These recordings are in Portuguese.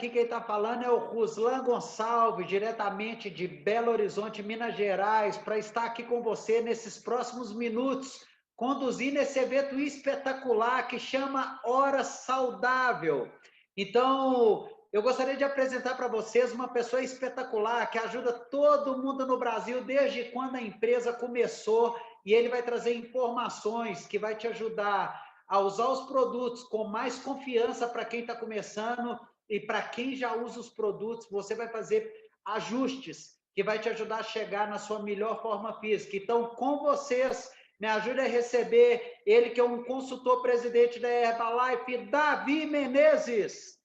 aqui quem está falando é o Ruslan Gonçalves, diretamente de Belo Horizonte, Minas Gerais, para estar aqui com você nesses próximos minutos, conduzindo esse evento espetacular que chama Hora Saudável. Então, eu gostaria de apresentar para vocês uma pessoa espetacular que ajuda todo mundo no Brasil desde quando a empresa começou, e ele vai trazer informações que vai te ajudar a usar os produtos com mais confiança para quem está começando, e para quem já usa os produtos, você vai fazer ajustes que vai te ajudar a chegar na sua melhor forma física. Então, com vocês, me ajude a receber ele, que é um consultor presidente da Herbalife, Davi Menezes.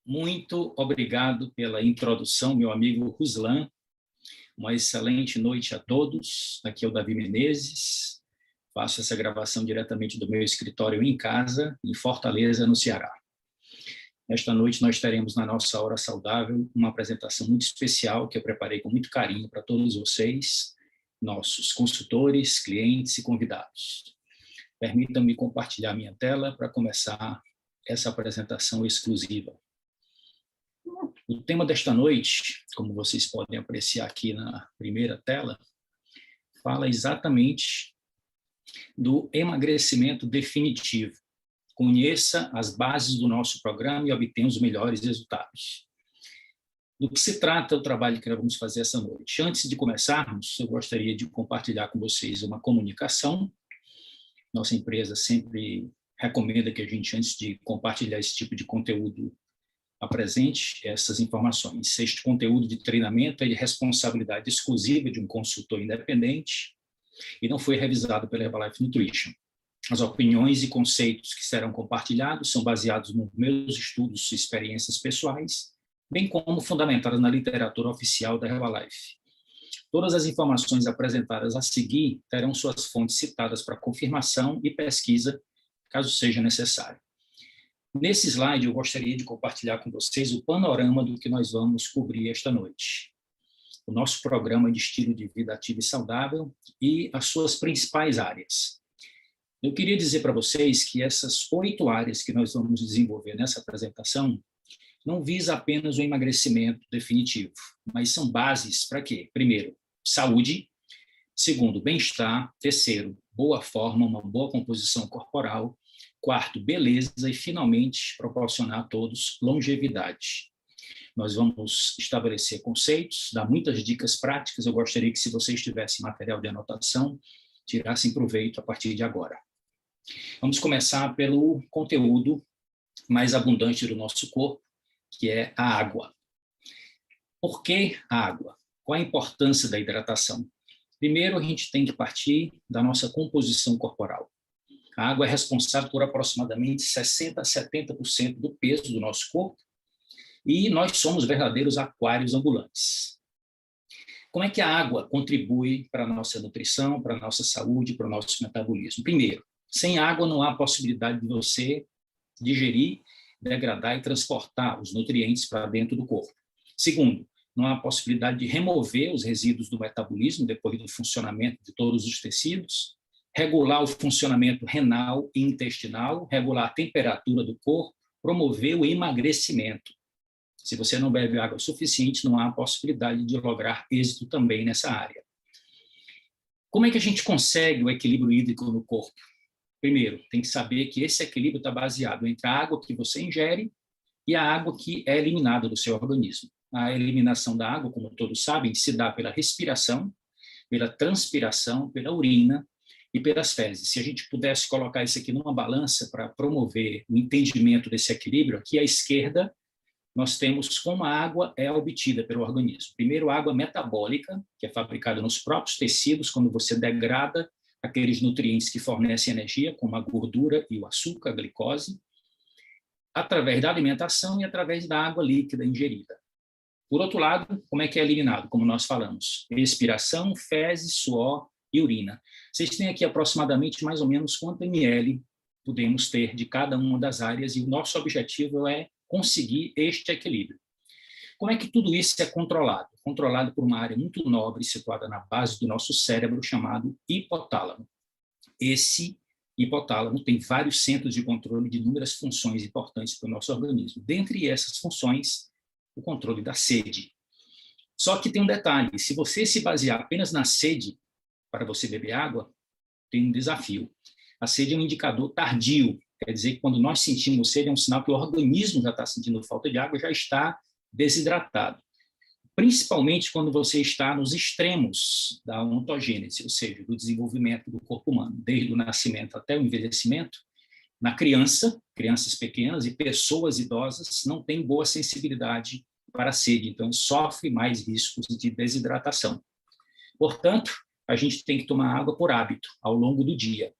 Muito obrigado pela introdução, meu amigo Ruslan. Uma excelente noite a todos. Aqui é o Davi Menezes. Faço essa gravação diretamente do meu escritório em casa, em Fortaleza, no Ceará. Esta noite nós teremos na nossa Hora Saudável uma apresentação muito especial que eu preparei com muito carinho para todos vocês, nossos consultores, clientes e convidados. Permitam-me compartilhar minha tela para começar essa apresentação exclusiva. O tema desta noite, como vocês podem apreciar aqui na primeira tela, fala exatamente do emagrecimento definitivo. Conheça as bases do nosso programa e obtenha os melhores resultados. Do que se trata o trabalho que nós vamos fazer essa noite? Antes de começarmos, eu gostaria de compartilhar com vocês uma comunicação. Nossa empresa sempre recomenda que a gente, antes de compartilhar esse tipo de conteúdo, apresente essas informações. Este conteúdo de treinamento é de responsabilidade exclusiva de um consultor independente e não foi revisado pela Herbalife Nutrition. As opiniões e conceitos que serão compartilhados são baseados nos meus estudos e experiências pessoais, bem como fundamentadas na literatura oficial da Herbalife. Todas as informações apresentadas a seguir terão suas fontes citadas para confirmação e pesquisa, caso seja necessário. Nesse slide, eu gostaria de compartilhar com vocês o panorama do que nós vamos cobrir esta noite. O nosso programa de estilo de vida ativo e saudável e as suas principais áreas. Eu queria dizer para vocês que essas 8 áreas que nós vamos desenvolver nessa apresentação não visa apenas o emagrecimento definitivo, mas são bases para quê? Primeiro, saúde. Segundo, bem-estar. Terceiro, boa forma, uma boa composição corporal. Quarto, beleza. E, finalmente, proporcionar a todos longevidade. Nós vamos estabelecer conceitos, dar muitas dicas práticas. Eu gostaria que, se vocês tivessem material de anotação, tirassem proveito a partir de agora. Vamos começar pelo conteúdo mais abundante do nosso corpo, que é a água. Por que a água? Qual a importância da hidratação? Primeiro, a gente tem que partir da nossa composição corporal. A água é responsável por aproximadamente 60% a 70% do peso do nosso corpo e nós somos verdadeiros aquários ambulantes. Como é que a água contribui para a nossa nutrição, para a nossa saúde, para o nosso metabolismo? Primeiro, sem água não há possibilidade de você digerir, degradar e transportar os nutrientes para dentro do corpo. Segundo, não há possibilidade de remover os resíduos do metabolismo depois do funcionamento de todos os tecidos, regular o funcionamento renal e intestinal, regular a temperatura do corpo, promover o emagrecimento. Se você não bebe água suficiente, não há possibilidade de lograr êxito também nessa área. Como é que a gente consegue o equilíbrio hídrico no corpo? Primeiro, tem que saber que esse equilíbrio está baseado entre a água que você ingere e a água que é eliminada do seu organismo. A eliminação da água, como todos sabem, se dá pela respiração, pela transpiração, pela urina e pelas fezes. Se a gente pudesse colocar isso aqui numa balança para promover o entendimento desse equilíbrio, aqui à esquerda nós temos como a água é obtida pelo organismo. Primeiro, a água metabólica, que é fabricada nos próprios tecidos, quando você degrada aqueles nutrientes que fornecem energia, como a gordura e o açúcar, a glicose, através da alimentação e através da água líquida ingerida. Por outro lado, como é que é eliminado? Como nós falamos, expiração, fezes, suor e urina. Vocês têm aqui aproximadamente mais ou menos quanto ml podemos ter de cada uma das áreas e o nosso objetivo é conseguir este equilíbrio. Como é que tudo isso é controlado? Controlado por uma área muito nobre situada na base do nosso cérebro chamado hipotálamo. Esse hipotálamo tem vários centros de controle de inúmeras funções importantes para o nosso organismo. Dentre essas funções, o controle da sede. Só que tem um detalhe, se você se basear apenas na sede para você beber água, tem um desafio. A sede é um indicador tardio, quer dizer que quando nós sentimos sede é um sinal que o organismo já está sentindo falta de água, já está desidratado. Principalmente quando você está nos extremos da ontogênese, ou seja, do desenvolvimento do corpo humano, desde o nascimento até o envelhecimento. Na criança, crianças pequenas e pessoas idosas não têm boa sensibilidade para a sede, então sofre mais riscos de desidratação. Portanto, a gente tem que tomar água por hábito ao longo do dia.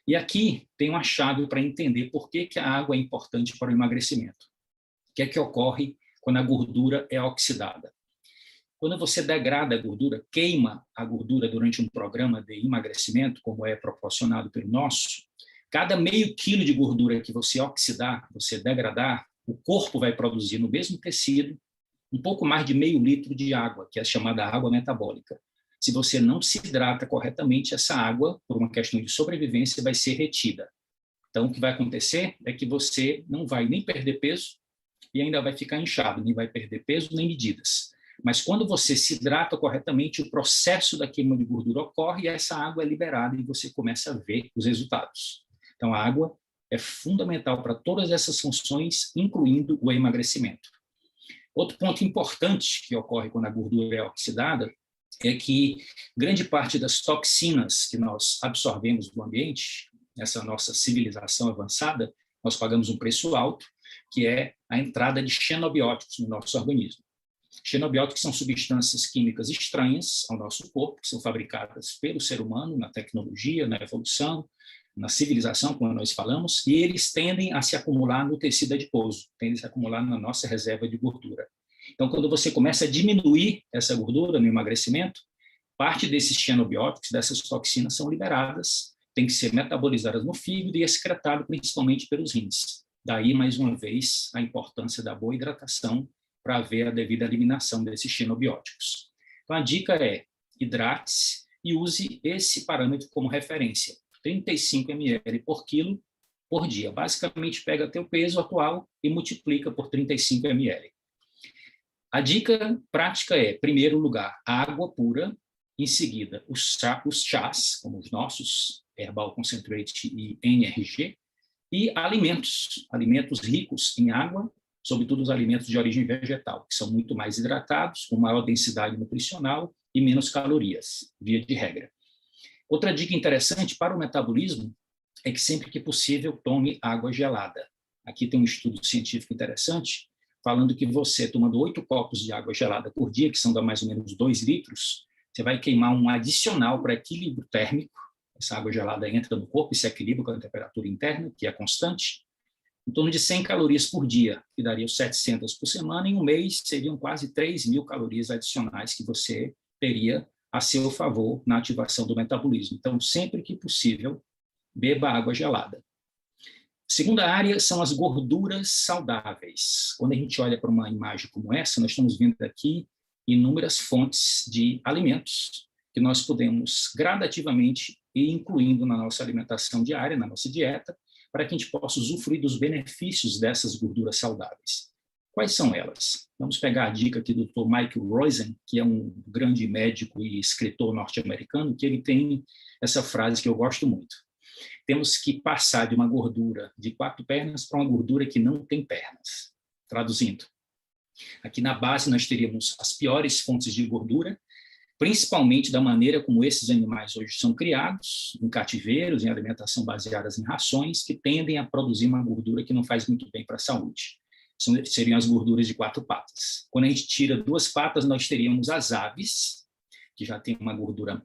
E aqui tem uma chave para entender por que a água é importante para o emagrecimento. O que é que ocorre quando a gordura é oxidada? Quando você degrada a gordura, queima a gordura durante um programa de emagrecimento, como é proporcionado pelo nosso, cada meio quilo de gordura que você oxidar, você degradar, o corpo vai produzir no mesmo tecido um pouco mais de meio litro de água, que é a chamada água metabólica. Se você não se hidrata corretamente, essa água, por uma questão de sobrevivência, vai ser retida. Então, o que vai acontecer é que você não vai nem perder peso e ainda vai ficar inchado, nem vai perder peso nem medidas. Mas quando você se hidrata corretamente, o processo da queima de gordura ocorre e essa água é liberada e você começa a ver os resultados. Então, a água é fundamental para todas essas funções, incluindo o emagrecimento. Outro ponto importante que ocorre quando a gordura é oxidada é que grande parte das toxinas que nós absorvemos do ambiente, nessa nossa civilização avançada, nós pagamos um preço alto, que é a entrada de xenobióticos no nosso organismo. Xenobióticos são substâncias químicas estranhas ao nosso corpo, que são fabricadas pelo ser humano na tecnologia, na evolução, na civilização, como nós falamos, e eles tendem a se acumular no tecido adiposo, tendem a se acumular na nossa reserva de gordura. Então, quando você começa a diminuir essa gordura no emagrecimento, parte desses xenobióticos, dessas toxinas, são liberadas, têm que ser metabolizadas no fígado e excretadas principalmente pelos rins. Daí, mais uma vez, a importância da boa hidratação para haver a devida eliminação desses xenobióticos. Então, a dica é hidrate-se e use esse parâmetro como referência, 35 ml por quilo por dia. Basicamente, pega teu peso atual e multiplica por 35 ml. A dica prática é, em primeiro lugar, água pura, em seguida, os chás, como os nossos, Herbal Concentrate e NRG, e alimentos ricos em água, sobretudo os alimentos de origem vegetal, que são muito mais hidratados, com maior densidade nutricional e menos calorias, via de regra. Outra dica interessante para o metabolismo é que sempre que possível tome água gelada. Aqui tem um estudo científico interessante, falando que você, tomando 8 copos de água gelada por dia, que são de mais ou menos 2 litros, você vai queimar um adicional para equilíbrio térmico. Essa água gelada entra no corpo e se equilibra com a temperatura interna, que é constante, em torno de 100 calorias por dia, que daria 700 por semana. Em um mês, seriam quase 3.000 calorias adicionais que você teria a seu favor na ativação do metabolismo. Então, sempre que possível, beba água gelada. Segunda área são as gorduras saudáveis. Quando a gente olha para uma imagem como essa, nós estamos vendo aqui inúmeras fontes de alimentos que nós podemos gradativamente ir incluindo na nossa alimentação diária, na nossa dieta, para que a gente possa usufruir dos benefícios dessas gorduras saudáveis. Quais são elas? Vamos pegar a dica aqui do Dr. Michael Roizen, que é um grande médico e escritor norte-americano, que ele tem essa frase que eu gosto muito. Temos que passar de uma gordura de 4 pernas para uma gordura que não tem pernas. Traduzindo, aqui na base nós teríamos as piores fontes de gordura, principalmente da maneira como esses animais hoje são criados, em cativeiros, em alimentação baseadas em rações, que tendem a produzir uma gordura que não faz muito bem para a saúde. Seriam as gorduras de 4 patas. Quando a gente tira 2 patas, nós teríamos as aves, que já tem uma gordura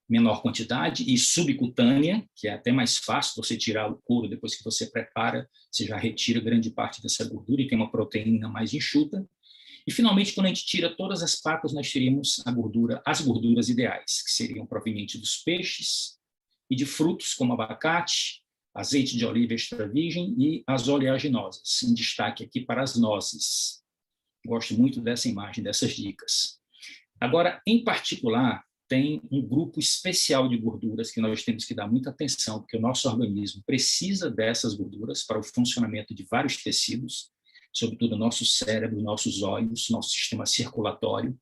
menor quantidade, e subcutânea, que é até mais fácil você tirar o couro depois que você prepara, você já retira grande parte dessa gordura e tem uma proteína mais enxuta. E, finalmente, quando a gente tira todas as patas, nós teríamos as gorduras ideais, que seriam provenientes dos peixes e de frutos, como abacate, azeite de oliva extra virgem e as oleaginosas, em destaque aqui para as nozes. Gosto muito dessa imagem, dessas dicas. Agora, em particular, tem um grupo especial de gorduras que nós temos que dar muita atenção, porque o nosso organismo precisa dessas gorduras para o funcionamento de vários tecidos, sobretudo o nosso cérebro, nossos olhos, nosso sistema circulatório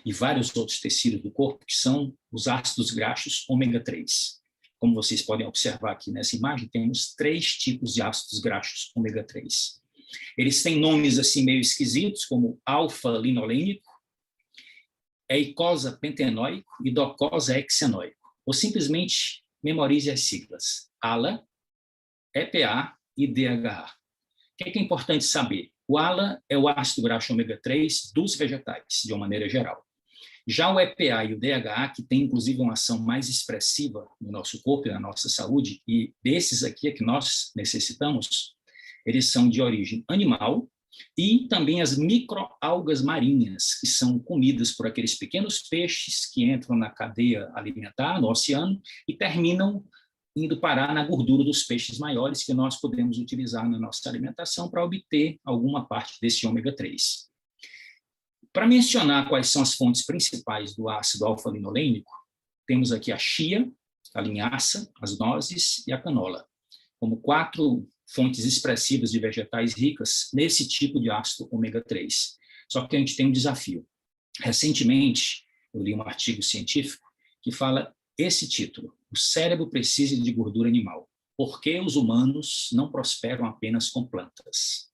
e vários outros tecidos do corpo, que são os ácidos graxos ômega 3. Como vocês podem observar aqui nessa imagem, temos 3 tipos de ácidos graxos ômega 3. Eles têm nomes assim meio esquisitos, como alfa-linolênico, eicosa pentenoico e docosa hexenoico. Ou simplesmente memorize as siglas: ALA, EPA e DHA. O que é importante saber? O ALA é o ácido graxo ômega 3 dos vegetais, de uma maneira geral. Já o EPA e o DHA, que tem inclusive uma ação mais expressiva no nosso corpo e na nossa saúde, e desses aqui é que nós necessitamos, eles são de origem animal, e também as microalgas marinhas, que são comidas por aqueles pequenos peixes que entram na cadeia alimentar, no oceano, e terminam indo parar na gordura dos peixes maiores, que nós podemos utilizar na nossa alimentação para obter alguma parte desse ômega 3. Para mencionar quais são as fontes principais do ácido alfa-linolênico, temos aqui a chia, a linhaça, as nozes e a canola, como 4 fontes expressivas de vegetais ricas nesse tipo de ácido ômega 3. Só que a gente tem um desafio. Recentemente, eu li um artigo científico que fala esse título: o cérebro precisa de gordura animal. Por que os humanos não prosperam apenas com plantas?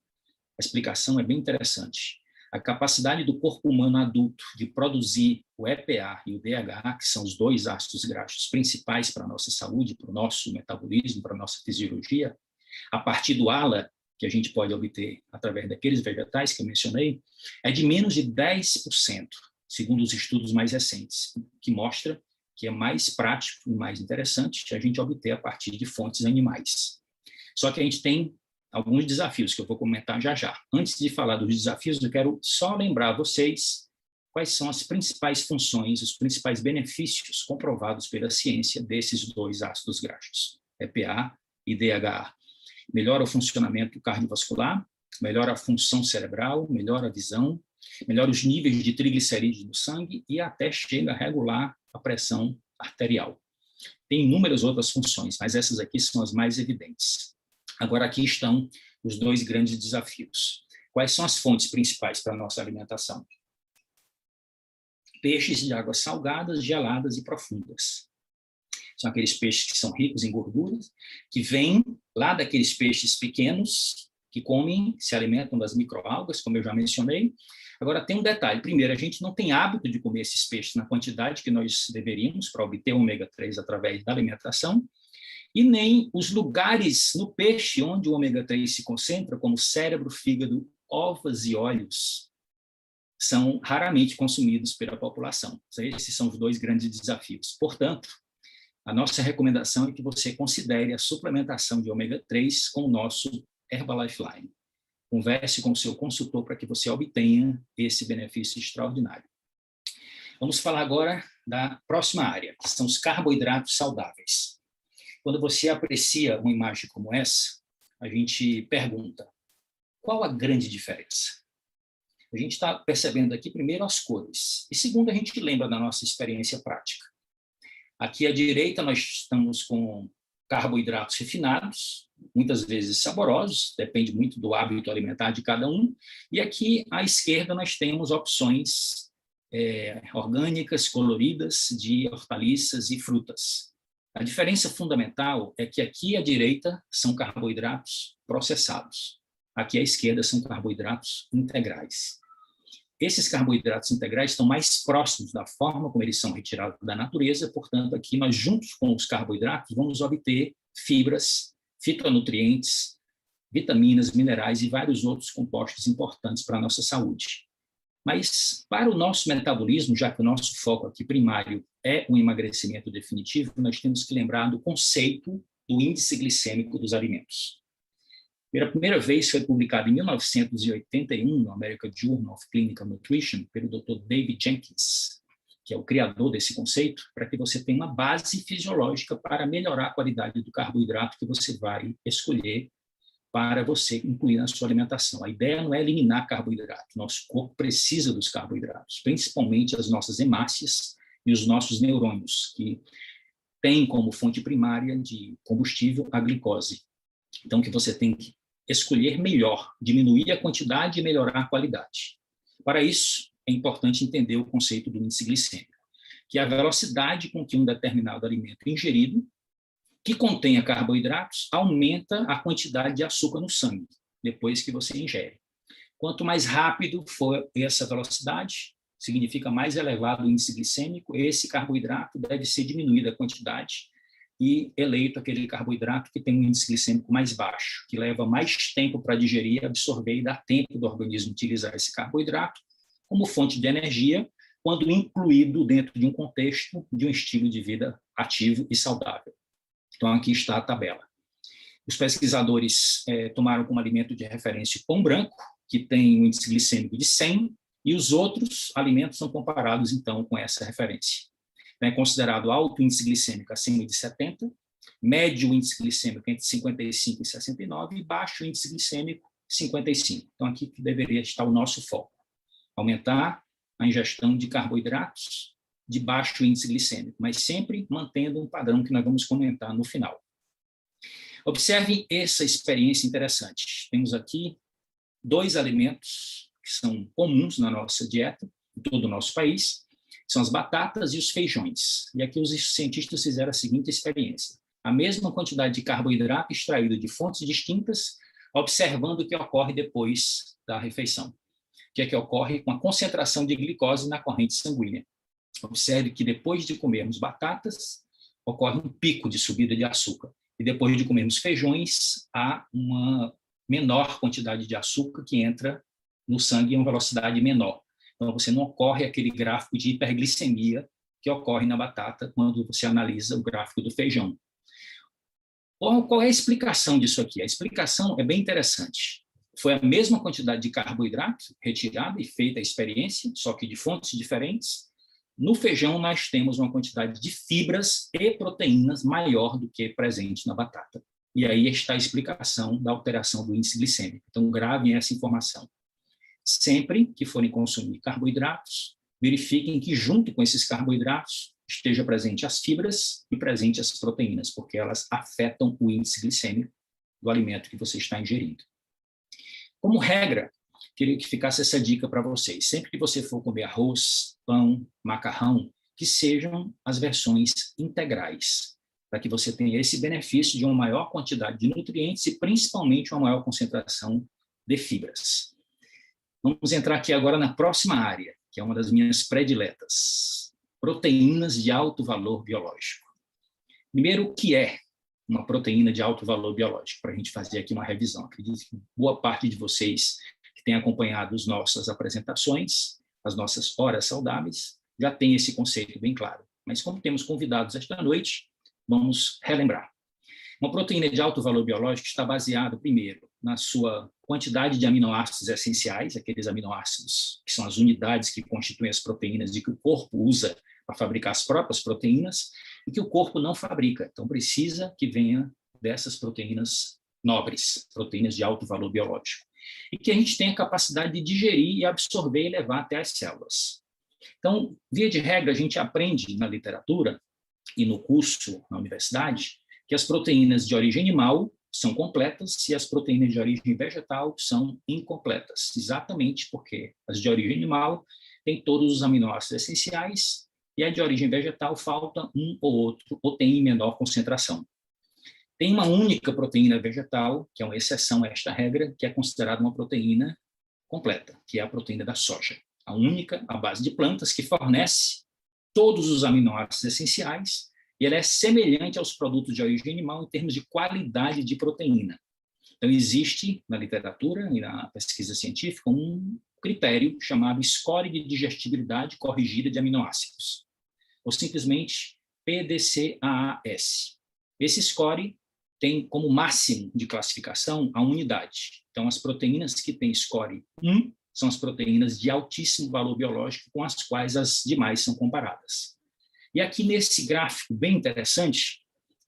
A explicação é bem interessante. A capacidade do corpo humano adulto de produzir o EPA e o DHA, que são os 2 ácidos graxos principais para a nossa saúde, para o nosso metabolismo, para a nossa fisiologia, a partir do ALA, que a gente pode obter através daqueles vegetais que eu mencionei, é de menos de 10%, segundo os estudos mais recentes, que mostra que é mais prático e mais interessante a gente obter a partir de fontes animais. Só que a gente tem alguns desafios que eu vou comentar já já. Antes de falar dos desafios, eu quero só lembrar a vocês quais são as principais funções, os principais benefícios comprovados pela ciência desses 2 ácidos graxos, EPA e DHA. Melhora o funcionamento cardiovascular, melhora a função cerebral, melhora a visão, melhora os níveis de triglicerídeos no sangue e até chega a regular a pressão arterial. Tem inúmeras outras funções, mas essas aqui são as mais evidentes. Agora, aqui estão os 2 grandes desafios. Quais são as fontes principais para a nossa alimentação? Peixes de águas salgadas, geladas e profundas. São aqueles peixes que são ricos em gorduras, que vêm lá daqueles peixes pequenos, que comem, se alimentam das microalgas, como eu já mencionei. Agora, tem um detalhe. Primeiro, a gente não tem hábito de comer esses peixes na quantidade que nós deveríamos para obter o ômega 3 através da alimentação, e nem os lugares no peixe onde o ômega 3 se concentra, como cérebro, fígado, ovas e olhos, são raramente consumidos pela população. Esses são os 2 grandes desafios. Portanto, a nossa recomendação é que você considere a suplementação de ômega 3 com o nosso Herbalife Line. Converse com o seu consultor para que você obtenha esse benefício extraordinário. Vamos falar agora da próxima área, que são os carboidratos saudáveis. Quando você aprecia uma imagem como essa, a gente pergunta: qual a grande diferença? A gente está percebendo aqui, primeiro, as cores, e segundo, a gente lembra da nossa experiência prática. Aqui à direita nós estamos com carboidratos refinados, muitas vezes saborosos, depende muito do hábito alimentar de cada um, e aqui à esquerda nós temos opções orgânicas, coloridas, de hortaliças e frutas. A diferença fundamental é que aqui à direita são carboidratos processados, aqui à esquerda são carboidratos integrais. Esses carboidratos integrais estão mais próximos da forma como eles são retirados da natureza, portanto, aqui nós, juntos com os carboidratos, vamos obter fibras, fitonutrientes, vitaminas, minerais e vários outros compostos importantes para a nossa saúde. Mas, para o nosso metabolismo, já que o nosso foco aqui primário é o emagrecimento definitivo, nós temos que lembrar do conceito do índice glicêmico dos alimentos. Pela primeira vez foi publicado em 1981 no American Journal of Clinical Nutrition pelo Dr. David Jenkins, que é o criador desse conceito, para que você tenha uma base fisiológica para melhorar a qualidade do carboidrato que você vai escolher para você incluir na sua alimentação. A ideia não é eliminar carboidrato, nosso corpo precisa dos carboidratos, principalmente as nossas hemácias e os nossos neurônios, que têm como fonte primária de combustível a glicose. Então, que você tem que escolher melhor, diminuir a quantidade e melhorar a qualidade. Para isso, é importante entender o conceito do índice glicêmico, que é a velocidade com que um determinado alimento ingerido, que contenha carboidratos, aumenta a quantidade de açúcar no sangue, depois que você ingere. Quanto mais rápido for essa velocidade, significa mais elevado o índice glicêmico, esse carboidrato deve ser diminuída a quantidade e eleito aquele carboidrato que tem um índice glicêmico mais baixo, que leva mais tempo para digerir, absorver e dá tempo do organismo utilizar esse carboidrato como fonte de energia, quando incluído dentro de um contexto de um estilo de vida ativo e saudável. Então, aqui está a tabela. Os pesquisadores tomaram como alimento de referência o pão branco, que tem um índice glicêmico de 100, e os outros alimentos são comparados, então, com essa referência. É considerado alto índice glicêmico acima de 70, médio índice glicêmico entre 55 e 69 e baixo índice glicêmico 55. Então, aqui que deveria estar o nosso foco. Aumentar a ingestão de carboidratos de baixo índice glicêmico, mas sempre mantendo um padrão que nós vamos comentar no final. Observe essa experiência interessante. Temos aqui 2 alimentos que são comuns na nossa dieta, em todo o nosso país, são as batatas e os feijões. E aqui os cientistas fizeram a seguinte experiência. A mesma quantidade de carboidrato extraído de fontes distintas, observando o que ocorre depois da refeição. O que ocorre com a concentração de glicose na corrente sanguínea. Observe que depois de comermos batatas, ocorre um pico de subida de açúcar. E depois de comermos feijões, há uma menor quantidade de açúcar que entra no sangue em uma velocidade menor. Então, você não ocorre aquele gráfico de hiperglicemia que ocorre na batata quando você analisa o gráfico do feijão. Qual é a explicação disso aqui? A explicação é bem interessante. Foi a mesma quantidade de carboidrato retirada e feita a experiência, só que de fontes diferentes. No feijão, nós temos uma quantidade de fibras e proteínas maior do que presente na batata. E aí está a explicação da alteração do índice glicêmico. Então, gravem essa informação. Sempre que forem consumir carboidratos, verifiquem que junto com esses carboidratos esteja presente as fibras e presente as proteínas, porque elas afetam o índice glicêmico do alimento que você está ingerindo. Como regra, queria que ficasse essa dica para vocês. Sempre que você for comer arroz, pão, macarrão, que sejam as versões integrais, para que você tenha esse benefício de uma maior quantidade de nutrientes e principalmente uma maior concentração de fibras. Vamos entrar aqui agora na próxima área, que é uma das minhas prediletas. Proteínas de alto valor biológico. Primeiro, o que é uma proteína de alto valor biológico? Para a gente fazer aqui uma revisão. Acredito que boa parte de vocês que têm acompanhado as nossas apresentações, as nossas horas saudáveis, já tem esse conceito bem claro. Mas como temos convidados esta noite, vamos relembrar. Uma proteína de alto valor biológico está baseada, primeiro, na sua quantidade de aminoácidos essenciais, aqueles aminoácidos que são as unidades que constituem as proteínas e que o corpo usa para fabricar as próprias proteínas e que o corpo não fabrica. Então, precisa que venha dessas proteínas nobres, proteínas de alto valor biológico. E que a gente tenha capacidade de digerir e absorver e levar até as células. Então, via de regra, a gente aprende na literatura e no curso na universidade que as proteínas de origem animal são completas e as proteínas de origem vegetal são incompletas, exatamente porque as de origem animal têm todos os aminoácidos essenciais e a de origem vegetal falta um ou outro, ou tem em menor concentração. Tem uma única proteína vegetal, que é uma exceção a esta regra, que é considerada uma proteína completa, que é a proteína da soja. A única, à base de plantas, que fornece todos os aminoácidos essenciais e ela é semelhante aos produtos de origem animal em termos de qualidade de proteína. Então, existe na literatura e na pesquisa científica um critério chamado score de digestibilidade corrigida de aminoácidos, ou simplesmente PDCAAS. Esse score tem como máximo de classificação a unidade. Então, as proteínas que têm score 1 são as proteínas de altíssimo valor biológico com as quais as demais são comparadas. E aqui nesse gráfico bem interessante,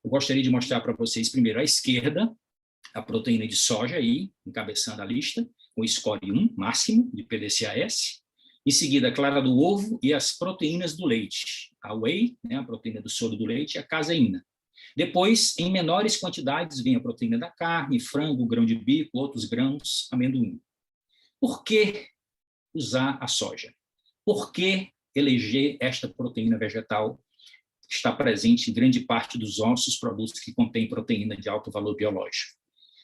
eu gostaria de mostrar para vocês primeiro à esquerda, a proteína de soja aí, encabeçando a lista, com score 1 máximo de PDCAS, em seguida a clara do ovo e as proteínas do leite. a whey, né, a proteína do soro do leite, e a caseína. Depois, em menores quantidades, vem a proteína da carne, frango, grão de bico, outros grãos, amendoim. Por que usar a soja? Por que eleger esta proteína vegetal que está presente em grande parte dos nossos produtos que contêm proteína de alto valor biológico?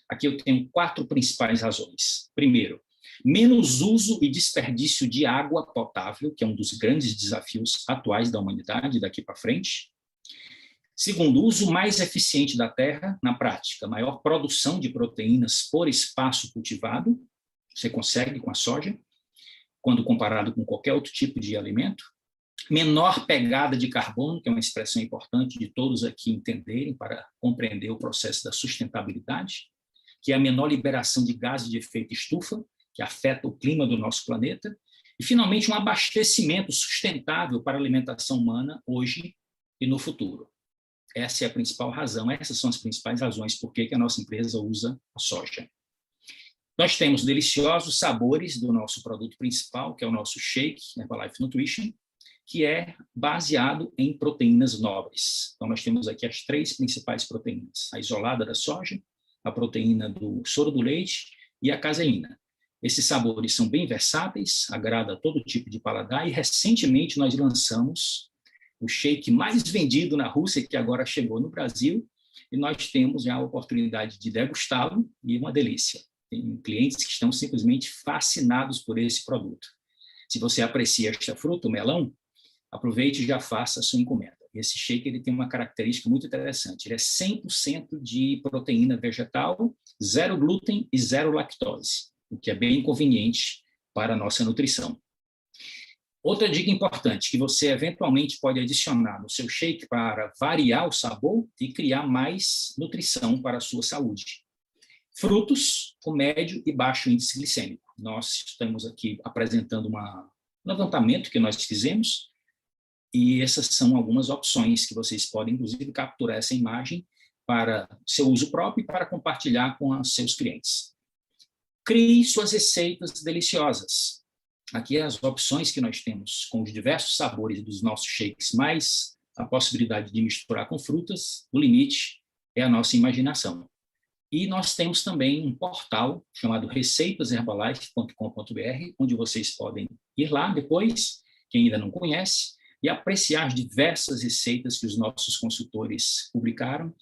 Aqui eu tenho 4 principais razões. Primeiro, menos uso e desperdício de água potável, que é um dos grandes desafios atuais da humanidade daqui para frente. Segundo, uso mais eficiente da terra, na prática, maior produção de proteínas por espaço cultivado, você consegue com a soja, quando comparado com qualquer outro tipo de alimento. Menor pegada de carbono, que é uma expressão importante de todos aqui entenderem para compreender o processo da sustentabilidade, que é a menor liberação de gases de efeito estufa, que afeta o clima do nosso planeta, e, finalmente, um abastecimento sustentável para a alimentação humana hoje e no futuro. Essa é a principal razão, essas são as principais razões por que a nossa empresa usa a soja. Nós temos deliciosos sabores do nosso produto principal, que é o nosso shake, Herbalife Nutrition, que é baseado em proteínas nobres. Então, nós temos aqui as 3 principais proteínas: a isolada da soja, a proteína do soro do leite e a caseína. Esses sabores são bem versáteis, agrada a todo tipo de paladar, e recentemente nós lançamos o shake mais vendido na Rússia, que agora chegou no Brasil, e nós temos já a oportunidade de degustá-lo, e uma delícia. Tem clientes que estão simplesmente fascinados por esse produto. Se você aprecia esta fruta, o melão, aproveite e já faça a sua encomenda. Esse shake ele tem uma característica muito interessante. Ele é 100% de proteína vegetal, 0 glúten e 0 lactose, o que é bem conveniente para a nossa nutrição. Outra dica importante, que você eventualmente pode adicionar no seu shake para variar o sabor e criar mais nutrição para a sua saúde. Frutos com médio e baixo índice glicêmico. Nós estamos aqui apresentando um levantamento que nós fizemos, e essas são algumas opções que vocês podem, inclusive, capturar essa imagem para seu uso próprio e para compartilhar com os seus clientes. Crie suas receitas deliciosas. Aqui as opções que nós temos com os diversos sabores dos nossos shakes, mais a possibilidade de misturar com frutas, o limite é a nossa imaginação. E nós temos também um portal chamado receitaserbalife.com.br, onde vocês podem ir lá depois, quem ainda não conhece, e apreciar diversas receitas que os nossos consultores publicaram,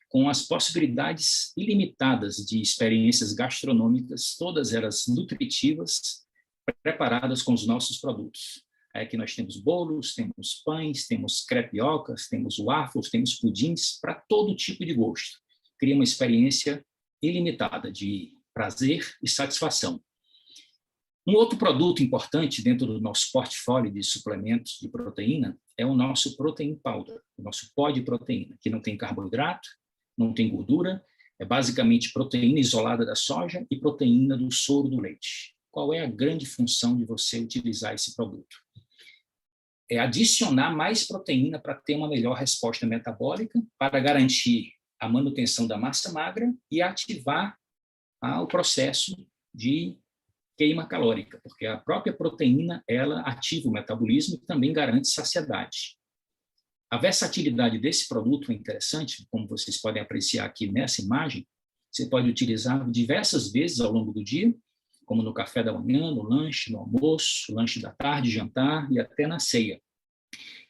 com as possibilidades ilimitadas de experiências gastronômicas, todas elas nutritivas, preparadas com os nossos produtos. Aqui nós temos bolos, temos pães, temos crepiocas, temos waffles, temos pudins, para todo tipo de gosto. Cria uma experiência ilimitada de prazer e satisfação. Um outro produto importante dentro do nosso portfólio de suplementos de proteína é o nosso Protein Powder, o nosso pó de proteína, que não tem carboidrato, não tem gordura, é basicamente proteína isolada da soja e proteína do soro do leite. Qual é a grande função de você utilizar esse produto? É adicionar mais proteína para ter uma melhor resposta metabólica, para garantir a manutenção da massa magra e ativar o processo de queima calórica, porque a própria proteína ela ativa o metabolismo e também garante saciedade. A versatilidade desse produto é interessante, como vocês podem apreciar aqui nessa imagem. Você pode utilizar diversas vezes ao longo do dia, como no café da manhã, no lanche, no almoço, lanche da tarde, jantar e até na ceia.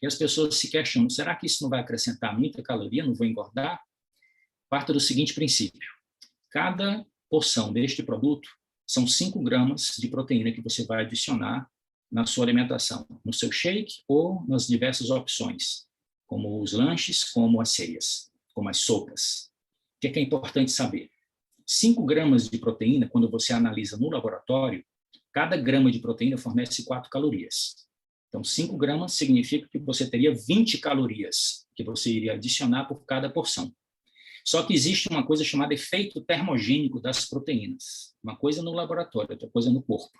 E as pessoas se questionam, será que isso não vai acrescentar muita caloria, não vou engordar? Parta do seguinte princípio: cada porção deste produto são 5 gramas de proteína que você vai adicionar na sua alimentação, no seu shake ou nas diversas opções, como os lanches, como as ceias, como as sopas. O que é importante saber? 5 gramas de proteína, quando você analisa no laboratório, cada grama de proteína fornece 4 calorias. Então, 5 gramas significa que você teria 20 calorias que você iria adicionar por cada porção. Só que existe uma coisa chamada efeito termogênico das proteínas. Uma coisa no laboratório, outra coisa no corpo.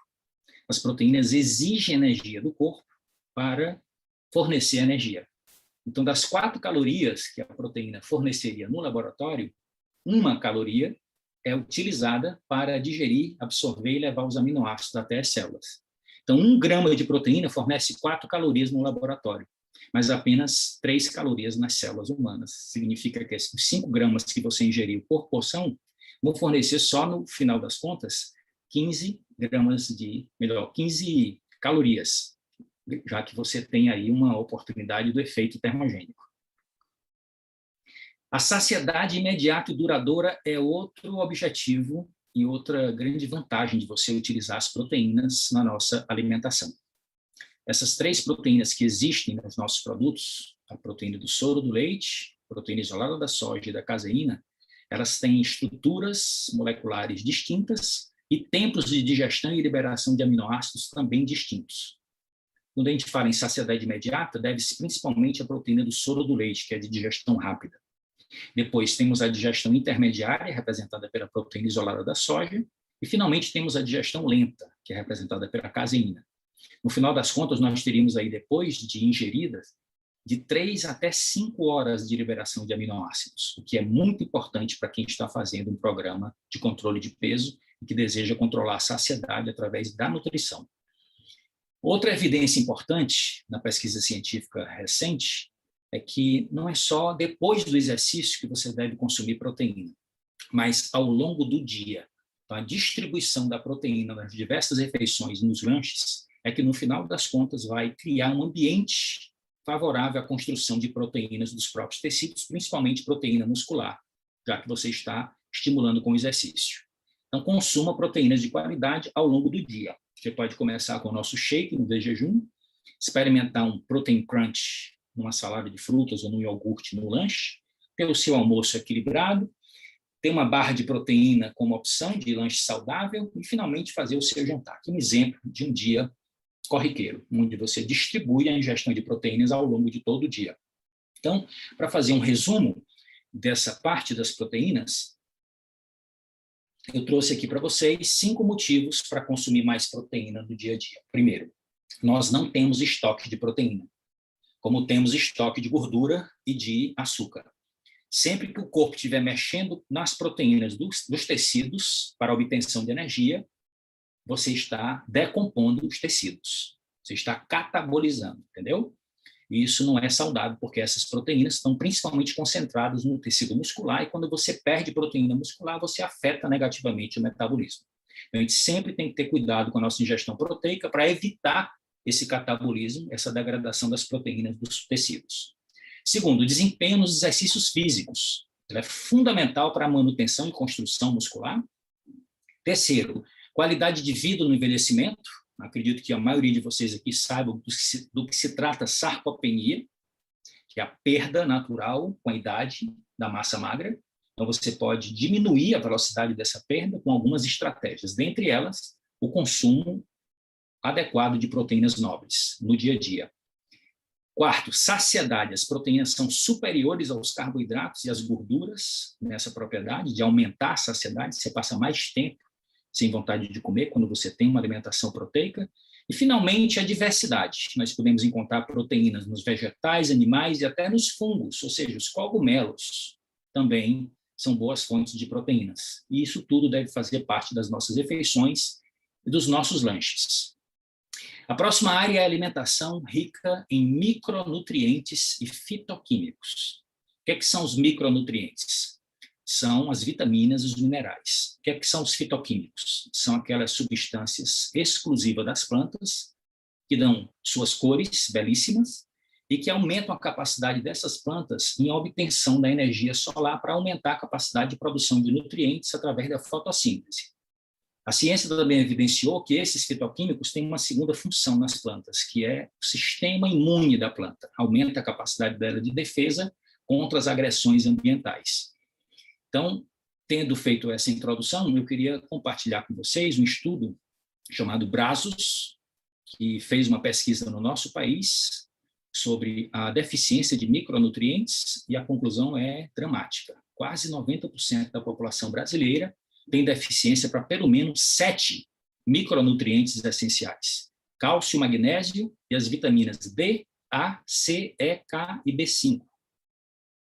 As proteínas exigem energia do corpo para fornecer energia. Então, das 4 calorias que a proteína forneceria no laboratório, 1 caloria é utilizada para digerir, absorver e levar os aminoácidos até as células. Então, 1 grama de proteína fornece 4 calorias no laboratório. mas apenas 3 calorias nas células humanas. Significa que os 5 gramas que você ingeriu por porção vão fornecer só, no final das contas, 15 calorias, já que você tem aí uma oportunidade do efeito termogênico. A saciedade imediata e duradoura é outro objetivo e outra grande vantagem de você utilizar as proteínas na nossa alimentação. Essas 3 proteínas que existem nos nossos produtos, a proteína do soro do leite, a proteína isolada da soja e da caseína, elas têm estruturas moleculares distintas e tempos de digestão e liberação de aminoácidos também distintos. Quando a gente fala em saciedade imediata, deve-se principalmente à proteína do soro do leite, que é de digestão rápida. Depois temos a digestão intermediária, representada pela proteína isolada da soja, e finalmente temos a digestão lenta, que é representada pela caseína. No final das contas, nós teríamos aí, depois de ingeridas, de 3 até 5 horas de liberação de aminoácidos, o que é muito importante para quem está fazendo um programa de controle de peso e que deseja controlar a saciedade através da nutrição. Outra evidência importante na pesquisa científica recente é que não é só depois do exercício que você deve consumir proteína, mas ao longo do dia. Então, a distribuição da proteína nas diversas refeições nos lanches é que, no final das contas, vai criar um ambiente favorável à construção de proteínas dos próprios tecidos, principalmente proteína muscular, já que você está estimulando com o exercício. Então, consuma proteínas de qualidade ao longo do dia. Você pode começar com o nosso shake no de jejum, experimentar um protein crunch numa salada de frutas ou num iogurte no lanche, ter o seu almoço equilibrado, ter uma barra de proteína como opção de lanche saudável e, finalmente, fazer o seu jantar. Aqui um exemplo de um dia corriqueiro, onde você distribui a ingestão de proteínas ao longo de todo o dia. Então, para fazer um resumo dessa parte das proteínas, eu trouxe aqui para vocês 5 motivos para consumir mais proteína no dia a dia. Primeiro, nós não temos estoque de proteína, como temos estoque de gordura e de açúcar. Sempre que o corpo estiver mexendo nas proteínas dos tecidos para a obtenção de energia, você está decompondo os tecidos, você está catabolizando, entendeu? E isso não é saudável, porque essas proteínas estão principalmente concentradas no tecido muscular, e quando você perde proteína muscular, você afeta negativamente o metabolismo. Então, a gente sempre tem que ter cuidado com a nossa ingestão proteica para evitar esse catabolismo, essa degradação das proteínas dos tecidos. Segundo, o desempenho nos exercícios físicos. Ele é fundamental para a manutenção e construção muscular. Terceiro, qualidade de vida no envelhecimento. Acredito que a maioria de vocês aqui saibam do que se trata sarcopenia, que é a perda natural com a idade da massa magra. Então, você pode diminuir a velocidade dessa perda com algumas estratégias, dentre elas, o consumo adequado de proteínas nobres no dia a dia. Quarto, saciedade. As proteínas são superiores aos carboidratos e às gorduras nessa propriedade de aumentar a saciedade. Você passa mais tempo sem vontade de comer quando você tem uma alimentação proteica. E, finalmente, a diversidade. Nós podemos encontrar proteínas nos vegetais, animais e até nos fungos, ou seja, os cogumelos também são boas fontes de proteínas. E isso tudo deve fazer parte das nossas refeições e dos nossos lanches. A próxima área é a alimentação rica em micronutrientes e fitoquímicos. O que são os micronutrientes? São as vitaminas e os minerais. O que são os fitoquímicos? São aquelas substâncias exclusivas das plantas que dão suas cores belíssimas e que aumentam a capacidade dessas plantas em obtenção da energia solar para aumentar a capacidade de produção de nutrientes através da fotossíntese. A ciência também evidenciou que esses fitoquímicos têm uma segunda função nas plantas, que é o sistema imune da planta. Aumenta a capacidade dela de defesa contra as agressões ambientais. Então, tendo feito essa introdução, eu queria compartilhar com vocês um estudo chamado Brazos, que fez uma pesquisa no nosso país sobre a deficiência de micronutrientes, e a conclusão é dramática. Quase 90% da população brasileira tem deficiência para pelo menos 7 micronutrientes essenciais: cálcio, magnésio e as vitaminas D, A, C, E, K e B5,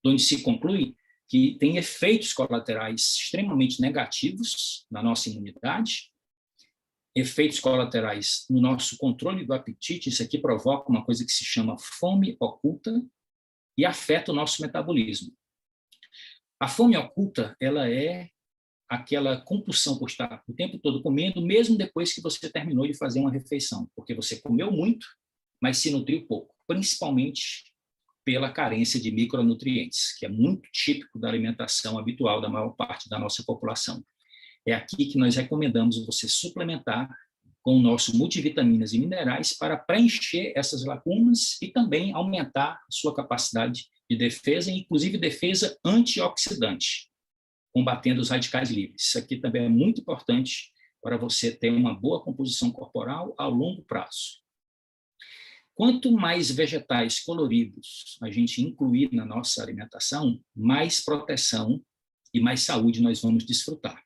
onde se conclui que tem efeitos colaterais extremamente negativos na nossa imunidade, efeitos colaterais no nosso controle do apetite. Isso aqui provoca uma coisa que se chama fome oculta e afeta o nosso metabolismo. A fome oculta, ela é aquela compulsão por estar o tempo todo comendo, mesmo depois que você terminou de fazer uma refeição, porque você comeu muito, mas se nutriu pouco, principalmente pela carência de micronutrientes, que é muito típico da alimentação habitual da maior parte da nossa população. É aqui que nós recomendamos você suplementar com o nosso multivitaminas e minerais para preencher essas lacunas e também aumentar a sua capacidade de defesa, inclusive defesa antioxidante, combatendo os radicais livres. Isso aqui também é muito importante para você ter uma boa composição corporal a longo prazo. Quanto mais vegetais coloridos a gente incluir na nossa alimentação, mais proteção e mais saúde nós vamos desfrutar.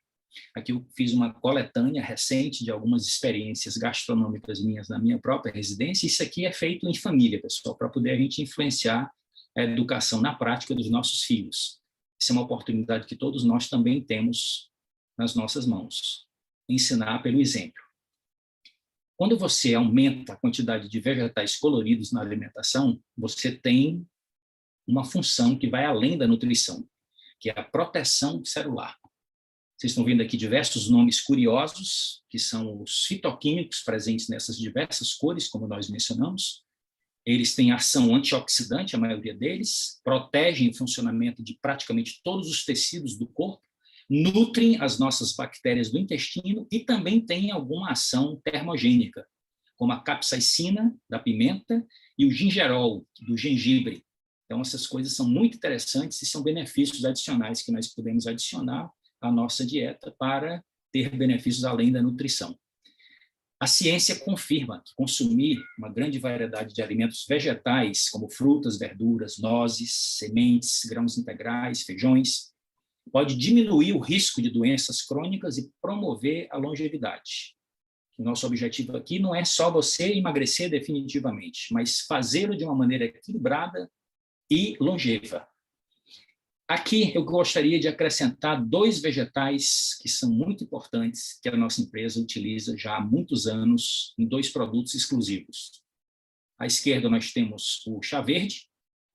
Aqui eu fiz uma coletânea recente de algumas experiências gastronômicas minhas na minha própria residência. Isso aqui é feito em família, pessoal, para poder a gente influenciar a educação na prática dos nossos filhos. Isso é uma oportunidade que todos nós também temos nas nossas mãos. Ensinar pelo exemplo. Quando você aumenta a quantidade de vegetais coloridos na alimentação, você tem uma função que vai além da nutrição, que é a proteção celular. Vocês estão vendo aqui diversos nomes curiosos, que são os fitoquímicos presentes nessas diversas cores, como nós mencionamos. Eles têm ação antioxidante, a maioria deles, protegem o funcionamento de praticamente todos os tecidos do corpo, nutrem as nossas bactérias do intestino e também têm alguma ação termogênica, como a capsaicina, da pimenta, e o gingerol, do gengibre. Então, essas coisas são muito interessantes e são benefícios adicionais que nós podemos adicionar à nossa dieta para ter benefícios além da nutrição. A ciência confirma que consumir uma grande variedade de alimentos vegetais, como frutas, verduras, nozes, sementes, grãos integrais, feijões, pode diminuir o risco de doenças crônicas e promover a longevidade. O nosso objetivo aqui não é só você emagrecer definitivamente, mas fazê-lo de uma maneira equilibrada e longeva. Aqui eu gostaria de acrescentar 2 vegetais que são muito importantes, que a nossa empresa utiliza já há muitos anos em 2 produtos exclusivos. À esquerda nós temos o chá verde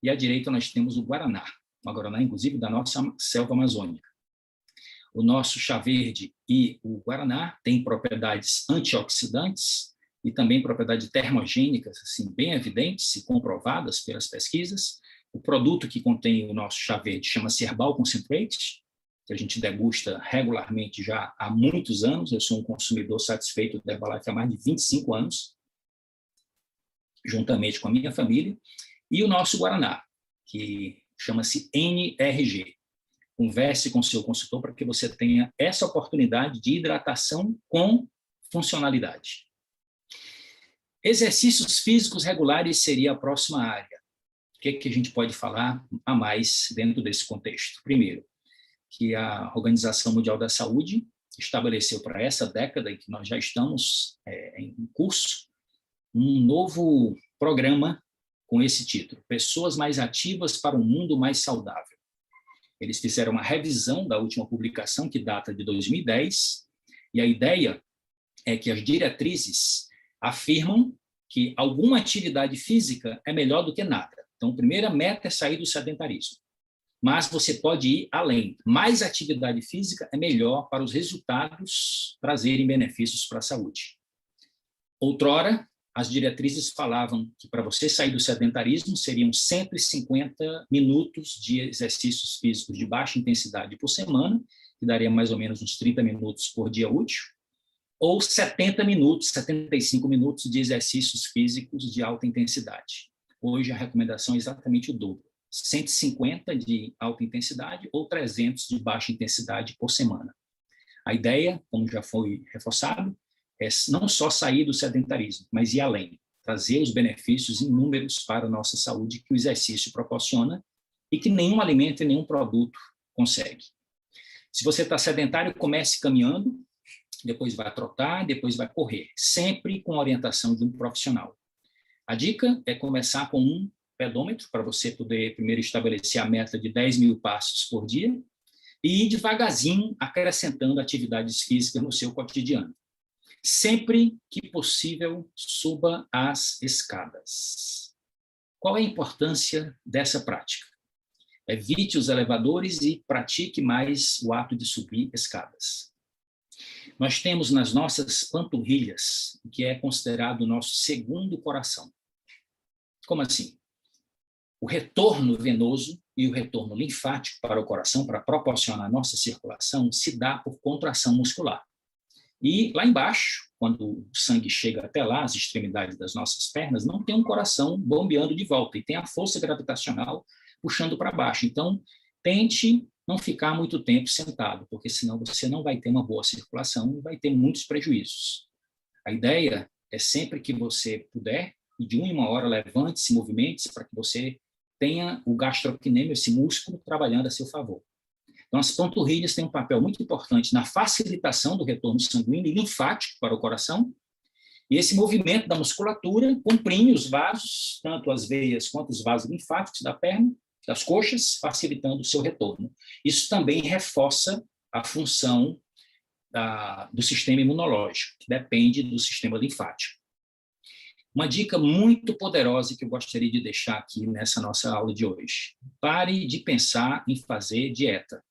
e à direita nós temos o guaraná. O guaraná, inclusive, da nossa selva amazônica. O nosso chá verde e o guaraná têm propriedades antioxidantes e também propriedades termogênicas, assim, bem evidentes e comprovadas pelas pesquisas. O produto que contém o nosso chá verde chama-se Herbal Concentrate, que a gente degusta regularmente já há muitos anos. Eu sou um consumidor satisfeito da Herbalife há mais de 25 anos, juntamente com a minha família. E o nosso guaraná, que chama-se NRG. Converse com o seu consultor para que você tenha essa oportunidade de hidratação com funcionalidade. Exercícios físicos regulares seria a próxima área. O que a gente pode falar a mais dentro desse contexto? Primeiro, que a Organização Mundial da Saúde estabeleceu para essa década em que nós já estamos em curso, um novo programa com esse título, Pessoas Mais Ativas para um Mundo Mais Saudável. Eles fizeram uma revisão da última publicação, que data de 2010, e a ideia é que as diretrizes afirmam que alguma atividade física é melhor do que nada. Então, a primeira meta é sair do sedentarismo. Mas você pode ir além. Mais atividade física é melhor para os resultados trazerem benefícios para a saúde. Outrora, as diretrizes falavam que para você sair do sedentarismo seriam 150 minutos de exercícios físicos de baixa intensidade por semana, que daria mais ou menos uns 30 minutos por dia útil, ou 70 minutos, 75 minutos de exercícios físicos de alta intensidade. Hoje a recomendação é exatamente o dobro, 150 de alta intensidade ou 300 de baixa intensidade por semana. A ideia, como já foi reforçado, é não só sair do sedentarismo, mas ir além, trazer os benefícios inúmeros para a nossa saúde que o exercício proporciona e que nenhum alimento e nenhum produto consegue. Se você está sedentário, comece caminhando, depois vai trotar, depois vai correr, sempre com a orientação de um profissional. A dica é começar com um pedômetro, para você poder primeiro estabelecer a meta de 10 mil passos por dia e ir devagarzinho acrescentando atividades físicas no seu cotidiano. Sempre que possível, suba as escadas. Qual é a importância dessa prática? Evite os elevadores e pratique mais o ato de subir escadas. Nós temos nas nossas panturrilhas o que é considerado o nosso segundo coração. Como assim? O retorno venoso e o retorno linfático para o coração, para proporcionar a nossa circulação, se dá por contração muscular. E lá embaixo, quando o sangue chega até lá, as extremidades das nossas pernas, não tem um coração bombeando de volta, e tem a força gravitacional puxando para baixo. Então, tente não ficar muito tempo sentado, porque senão você não vai ter uma boa circulação e vai ter muitos prejuízos. A ideia é sempre que você puder, e de 1 em 1 hora, levante-se, movimente-se, para que você tenha o gastrocnêmio, esse músculo, trabalhando a seu favor. Então, as panturrilhas têm um papel muito importante na facilitação do retorno sanguíneo e linfático para o coração, e esse movimento da musculatura comprime os vasos, tanto as veias quanto os vasos linfáticos da perna, das coxas, facilitando o seu retorno. Isso também reforça a função do sistema imunológico, que depende do sistema linfático. Uma dica muito poderosa que eu gostaria de deixar aqui nessa nossa aula de hoje: pare de pensar em fazer dieta.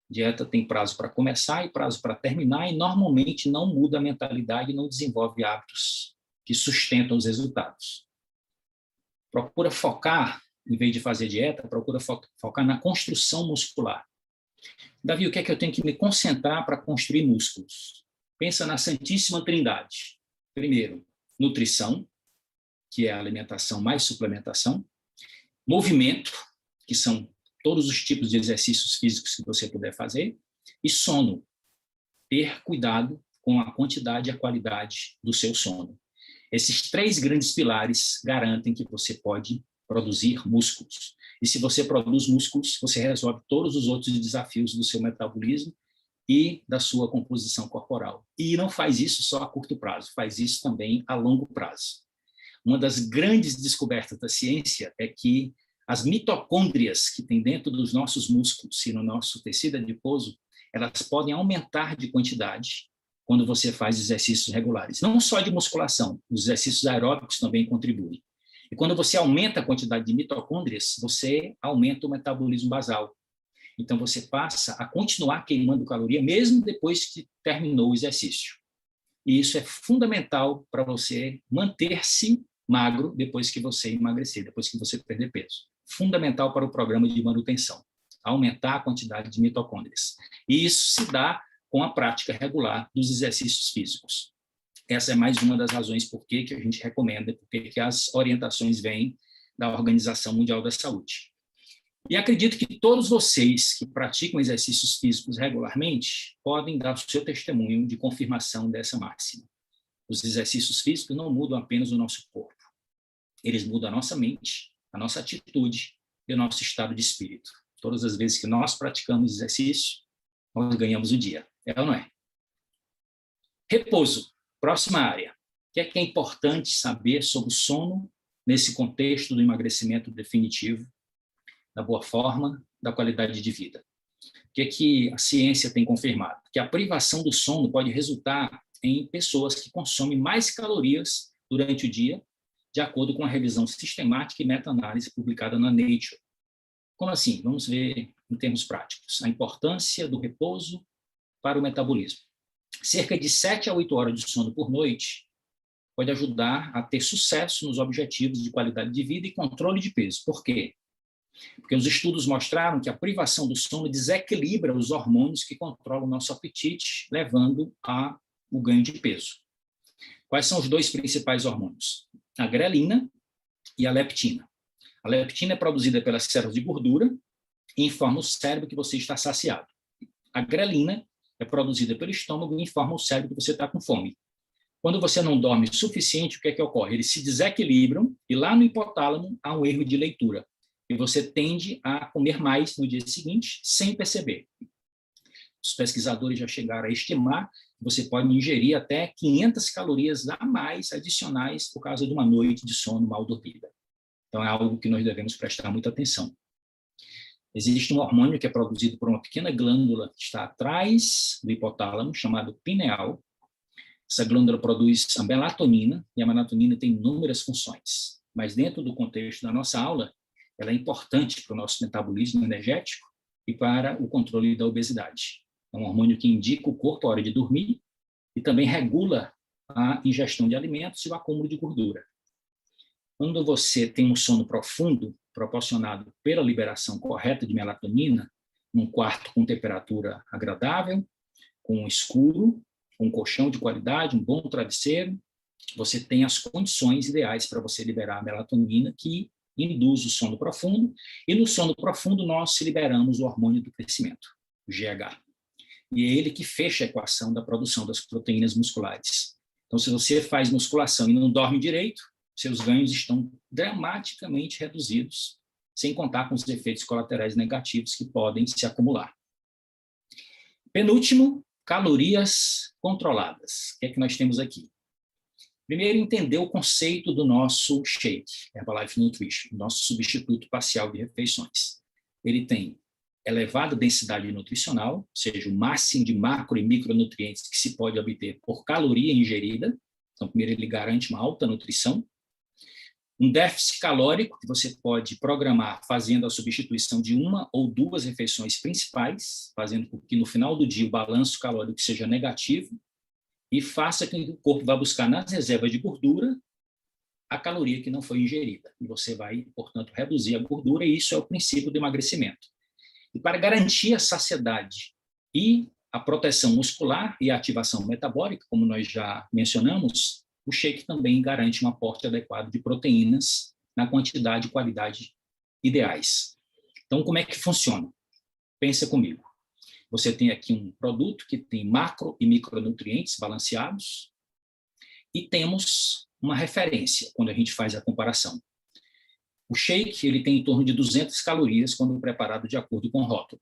Dieta tem prazo para começar e prazo para terminar, e normalmente não muda a mentalidade e não desenvolve hábitos que sustentam os resultados. Procura focar, em vez de fazer dieta, procura focar na construção muscular. Davi, o que é que eu tenho que me concentrar para construir músculos? Pensa na Santíssima Trindade. Primeiro, nutrição, que é a alimentação mais suplementação. Movimento, que são todos os tipos de exercícios físicos que você puder fazer, e sono. Ter cuidado com a quantidade e a qualidade do seu sono. Esses 3 grandes pilares garantem que você pode produzir músculos. E se você produz músculos, você resolve todos os outros desafios do seu metabolismo e da sua composição corporal. E não faz isso só a curto prazo, faz isso também a longo prazo. Uma das grandes descobertas da ciência é que as mitocôndrias que tem dentro dos nossos músculos e no nosso tecido adiposo, elas podem aumentar de quantidade quando você faz exercícios regulares. Não só de musculação, os exercícios aeróbicos também contribuem. E quando você aumenta a quantidade de mitocôndrias, você aumenta o metabolismo basal. Então, você passa a continuar queimando caloria mesmo depois que terminou o exercício. E isso é fundamental para você manter-se magro depois que você emagrecer, depois que você perder peso. Fundamental para o programa de manutenção, aumentar a quantidade de mitocôndrias. E isso se dá com a prática regular dos exercícios físicos. Essa é mais uma das razões por que a gente recomenda, porque as orientações vêm da Organização Mundial da Saúde. E acredito que todos vocês que praticam exercícios físicos regularmente podem dar o seu testemunho de confirmação dessa máxima. Os exercícios físicos não mudam apenas o nosso corpo. Eles mudam a nossa mente, a nossa atitude e o nosso estado de espírito. Todas as vezes que nós praticamos exercício, nós ganhamos o dia. É ou não é? Repouso. Próxima área. O que é importante saber sobre o sono nesse contexto do emagrecimento definitivo, da boa forma, da qualidade de vida? O que é que a ciência tem confirmado? Que a privação do sono pode resultar em pessoas que consomem mais calorias durante o dia, de acordo com a revisão sistemática e meta-análise publicada na Nature. Como assim? Vamos ver em termos práticos. A importância do repouso para o metabolismo. Cerca de 7 a 8 horas de sono por noite pode ajudar a ter sucesso nos objetivos de qualidade de vida e controle de peso. Por quê? Porque os estudos mostraram que a privação do sono desequilibra os hormônios que controlam o nosso apetite, levando ao ganho de peso. Quais são os 2 principais hormônios? A grelina e a leptina. A leptina é produzida pelas células de gordura e informa o cérebro que você está saciado. A grelina é produzida pelo estômago e informa o cérebro que você está com fome. Quando você não dorme o suficiente, o que é que ocorre? Eles se desequilibram e lá no hipotálamo há um erro de leitura. E você tende a comer mais no dia seguinte, sem perceber. Os pesquisadores já chegaram a estimar que você pode ingerir até 500 calorias a mais adicionais por causa de uma noite de sono mal dormida. Então, é algo que nós devemos prestar muita atenção. Existe um hormônio que é produzido por uma pequena glândula que está atrás do hipotálamo, chamado pineal. Essa glândula produz a melatonina, e a melatonina tem inúmeras funções. Mas dentro do contexto da nossa aula, ela é importante para o nosso metabolismo energético e para o controle da obesidade. É um hormônio que indica o corpo a hora de dormir e também regula a ingestão de alimentos e o acúmulo de gordura. Quando você tem um sono profundo, proporcionado pela liberação correta de melatonina, num quarto com temperatura agradável, com escuro, com um colchão de qualidade, um bom travesseiro, você tem as condições ideais para você liberar a melatonina, que induz o sono profundo, e no sono profundo nós liberamos o hormônio do crescimento, o GH. E é ele que fecha a equação da produção das proteínas musculares. Então, se você faz musculação e não dorme direito, seus ganhos estão dramaticamente reduzidos, sem contar com os efeitos colaterais negativos que podem se acumular. Penúltimo, calorias controladas. O que é que nós temos aqui? Primeiro, entender o conceito do nosso shake, Herbalife Nutrition, nosso substituto parcial de refeições. Ele tem elevada densidade nutricional, ou seja, o máximo de macro e micronutrientes que se pode obter por caloria ingerida. Então, primeiro, ele garante uma alta nutrição. Um déficit calórico que você pode programar fazendo a substituição de uma ou duas refeições principais, fazendo com que no final do dia o balanço calórico seja negativo e faça com que o corpo vá buscar nas reservas de gordura a caloria que não foi ingerida. E você vai, portanto, reduzir a gordura, e isso é o princípio do emagrecimento. E para garantir a saciedade e a proteção muscular e a ativação metabólica, como nós já mencionamos, o shake também garante um aporte adequado de proteínas na quantidade e qualidade ideais. Então, como é que funciona? Pensa comigo. Você tem aqui um produto que tem macro e micronutrientes balanceados e temos uma referência quando a gente faz a comparação. O shake ele tem em torno de 200 calorias quando preparado de acordo com o rótulo.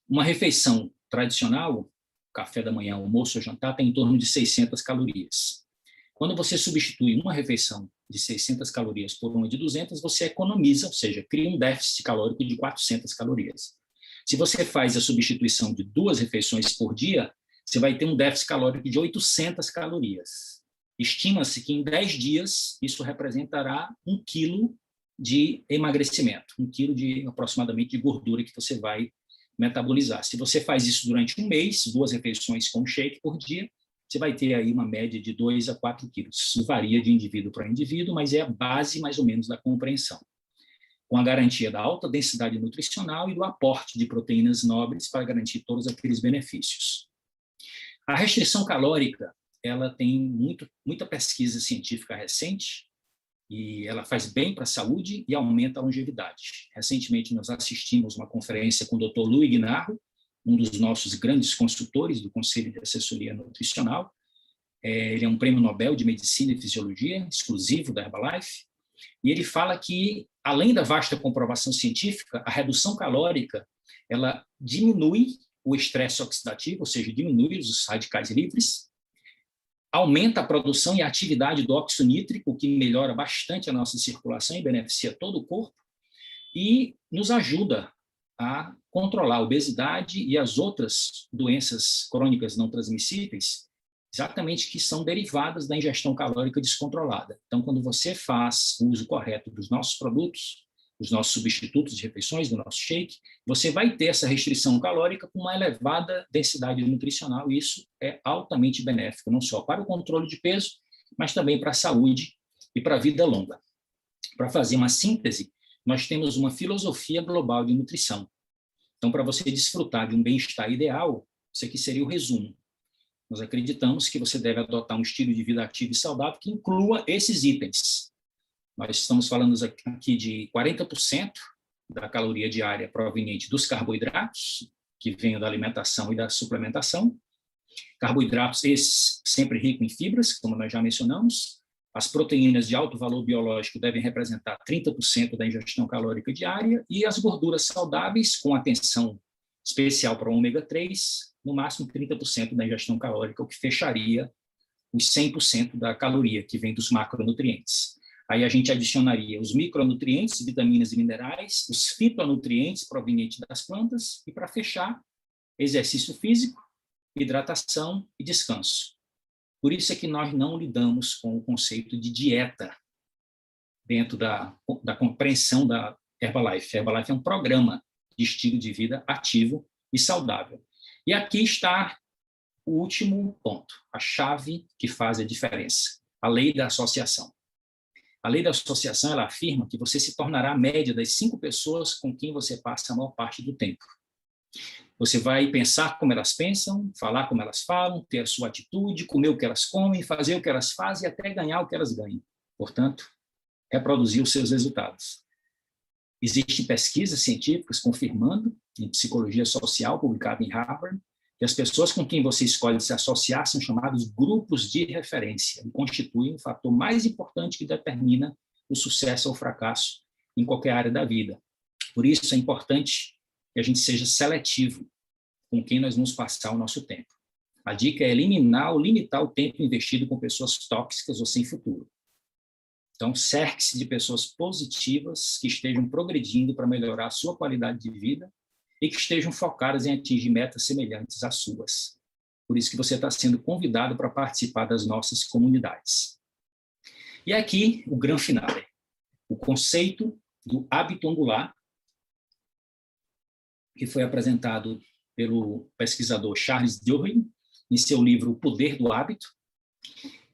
Uma refeição tradicional, café da manhã, almoço ou jantar, tem em torno de 600 calorias. Quando você substitui uma refeição de 600 calorias por uma de 200, você economiza, ou seja, cria um déficit calórico de 400 calorias. Se você faz a substituição de 2 refeições por dia, você vai ter um déficit calórico de 800 calorias. Estima-se que em 10 dias isso representará 1 quilo de emagrecimento, 1 quilo de aproximadamente de gordura que você vai metabolizar. Se você faz isso durante um mês, 2 refeições com shake por dia, você vai ter aí uma média de 2 a 4 quilos. Isso varia de indivíduo para indivíduo, mas é a base mais ou menos da compreensão, com a garantia da alta densidade nutricional e do aporte de proteínas nobres para garantir todos aqueles benefícios. A restrição calórica, ela tem muita pesquisa científica recente, e ela faz bem para a saúde e aumenta a longevidade. Recentemente, nós assistimos uma conferência com o Dr. Louis Guinarro, um dos nossos grandes consultores do Conselho de Assessoria Nutricional. Ele é um prêmio Nobel de Medicina e Fisiologia, exclusivo da Herbalife, e ele fala que, além da vasta comprovação científica, a redução calórica ela diminui o estresse oxidativo, ou seja, diminui os radicais livres, aumenta a produção e a atividade do óxido nítrico, que melhora bastante a nossa circulação e beneficia todo o corpo, e nos ajuda a controlar a obesidade e as outras doenças crônicas não transmissíveis, exatamente que são derivadas da ingestão calórica descontrolada. Então, quando você faz o uso correto dos nossos produtos, dos nossos substitutos de refeições, do nosso shake, você vai ter essa restrição calórica com uma elevada densidade nutricional, e isso é altamente benéfico, não só para o controle de peso, mas também para a saúde e para a vida longa. Para fazer uma síntese, nós temos uma filosofia global de nutrição. Então, para você desfrutar de um bem-estar ideal, isso aqui seria o resumo. Nós acreditamos que você deve adotar um estilo de vida ativo e saudável que inclua esses itens. Nós estamos falando aqui de 40% da caloria diária proveniente dos carboidratos, que vêm da alimentação e da suplementação. Carboidratos esses sempre ricos em fibras, como nós já mencionamos. As proteínas de alto valor biológico devem representar 30% da ingestão calórica diária, e as gorduras saudáveis, com atenção especial para o ômega 3, no máximo 30% da ingestão calórica, o que fecharia os 100% da caloria que vem dos macronutrientes. Aí a gente adicionaria os micronutrientes, vitaminas e minerais, os fitonutrientes provenientes das plantas, e, para fechar, exercício físico, hidratação e descanso. Por isso é que nós não lidamos com o conceito de dieta dentro da compreensão da Herbalife. A Herbalife é um programa de estilo de vida ativo e saudável. E aqui está o último ponto, a chave que faz a diferença, a lei da associação. A lei da associação, ela afirma que você se tornará a média das 5 pessoas com quem você passa a maior parte do tempo. Você vai pensar como elas pensam, falar como elas falam, ter a sua atitude, comer o que elas comem, fazer o que elas fazem e até ganhar o que elas ganham. Portanto, reproduzir os seus resultados. Existem pesquisas científicas confirmando, em psicologia social, publicada em Harvard, que as pessoas com quem você escolhe se associar são chamados grupos de referência e constituem o fator mais importante que determina o sucesso ou fracasso em qualquer área da vida. Por isso, é importante que a gente seja seletivo com quem nós vamos passar o nosso tempo. A dica é eliminar ou limitar o tempo investido com pessoas tóxicas ou sem futuro. Então, cerque-se de pessoas positivas que estejam progredindo para melhorar a sua qualidade de vida e que estejam focadas em atingir metas semelhantes às suas. Por isso que você está sendo convidado para participar das nossas comunidades. E aqui, o grande final, o conceito do hábito angular, que foi apresentado pelo pesquisador Charles Duhigg em seu livro O Poder do Hábito,